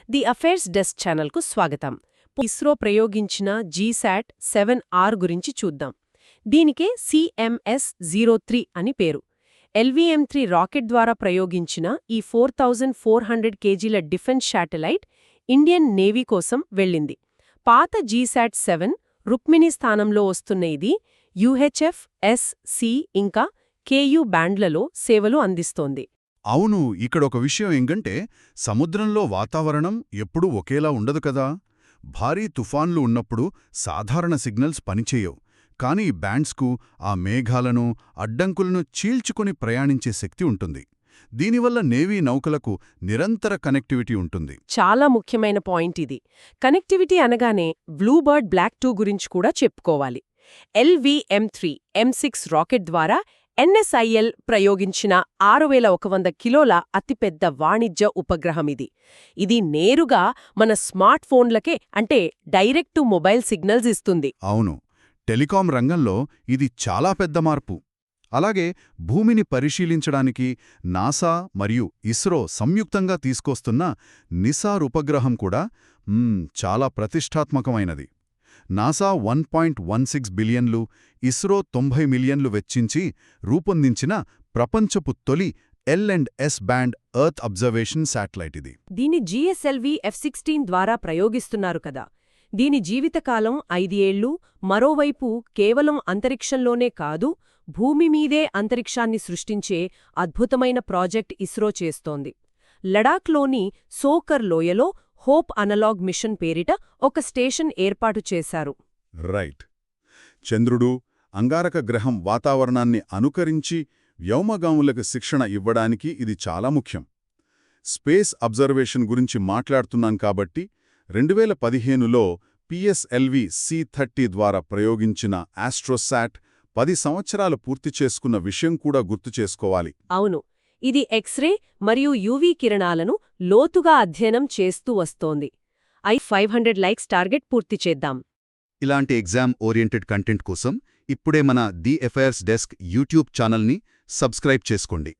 The affairs desk ఛానల్కు స్వాగతం. ఇస్రో ప్రయోగించిన జీశాట్ 7R గురించి చూద్దాం. దీనికే CMS-03 అని పేరు. LVM-3 రాకెట్ ద్వారా ప్రయోగించిన ఈ 4400 కేజీల డిఫెన్స్ శాటిలైట్ ఇండియన్ నేవీ కోసం వెళ్ళింది. పాత జీశాట్ 7 రుక్మిణి స్థానంలో వస్తున్న ఇది UHF, SC ఇంకా KU బ్యాండ్లలో సేవలు అందిస్తోంది. అవును, ఇక్కడొక విషయం ఏంగంటే సముద్రంలో వాతావరణం ఎప్పుడూ ఒకేలా ఉండదు కదా. భారీ తుఫాన్లు ఉన్నప్పుడు సాధారణ సిగ్నల్స్ పనిచేయవు. కానీ ఈ బ్యాండ్స్కు ఆ మేఘాలను, అడ్డంకులను చీల్చుకొని ప్రయాణించే శక్తి ఉంటుంది. దీనివల్ల నేవీ నౌకలకు నిరంతర కనెక్టివిటీ ఉంటుంది. చాలా ముఖ్యమైన పాయింట్ ఇది. కనెక్టివిటీ అనగానే బ్లూబర్డ్ బ్లాక్ 2 గురించి కూడా చెప్పుకోవాలి. LVM-3 M6 రాకెట్ ద్వారా NSIL ప్రయోగించిన 6100 కిలోల అతిపెద్ద వాణిజ్య ఉపగ్రహమిది. ఇది నేరుగా మన స్మార్ట్ ఫోన్లకే అంటే డైరెక్ట్ టు మొబైల్ సిగ్నల్స్ ఇస్తుంది. అవును, టెలికాం రంగంలో ఇది చాలా పెద్ద మార్పు. అలాగే భూమిని పరిశీలించడానికి నాసా మరియు ఇస్రో సంయుక్తంగా తీసుకొస్తున్న నిసార్ ఉపగ్రహం కూడా చాలా ప్రతిష్టాత్మకమైనది. నాసా 1.16 బిలియన్లు, ఇస్రో 90 మిలియన్లు వెచ్చించి రూపొందించిన ప్రపంచపు తొలి L&S band earth observation satellite ఇది. దీని GSLV F-16 ద్వారా ప్రయోగిస్తున్నారు కదా. దీని జీవితకాలం 5 ఏళ్లు. మరోవైపు కేవలం అంతరిక్షంలోనే కాదు, భూమి మీదే అంతరిక్షాన్ని సృష్టించే అద్భుతమైన ప్రాజెక్ట్ ఇస్రో చేస్తోంది. లడాఖ్లోని సోకర్ లోయలో హోప్ అనలాగ్ మిషన్ పేరిట ఒక స్టేషన్ ఏర్పాటు చేశారు. రైట్. చంద్రుడు, అంగారక గ్రహం వాతావరణాన్ని అనుకరించి వ్యోమగాములకు శిక్షణ ఇవ్వడానికి ఇది చాలా ముఖ్యం. స్పేస్ అబ్జర్వేషన్ గురించి మాట్లాడుతున్నాం కాబట్టి 2015లో PSLV C-30 ద్వారా ప్రయోగించిన ఆస్ట్రోసాట్ 10 సంవత్సరాలు పూర్తి చేసుకున్న విషయం కూడా గుర్తు చేసుకోవాలి. అవును, ఇది ఎక్స్రే మరియు యూవీ కిరణాలను లోతుగా అధ్యయనం చేస్తూ వస్తోంది. 500 లైక్స్ టార్గెట్ పూర్తి చేద్దాం. ఇలాంటి ఎగ్జామ్ ఓరియంటెడ్ కంటెంట్ కోసం ఇప్పుడే మన ది అఫైర్స్ డెస్క్ యూట్యూబ్ ఛానల్ని సబ్స్క్రైబ్ చేసుకోండి.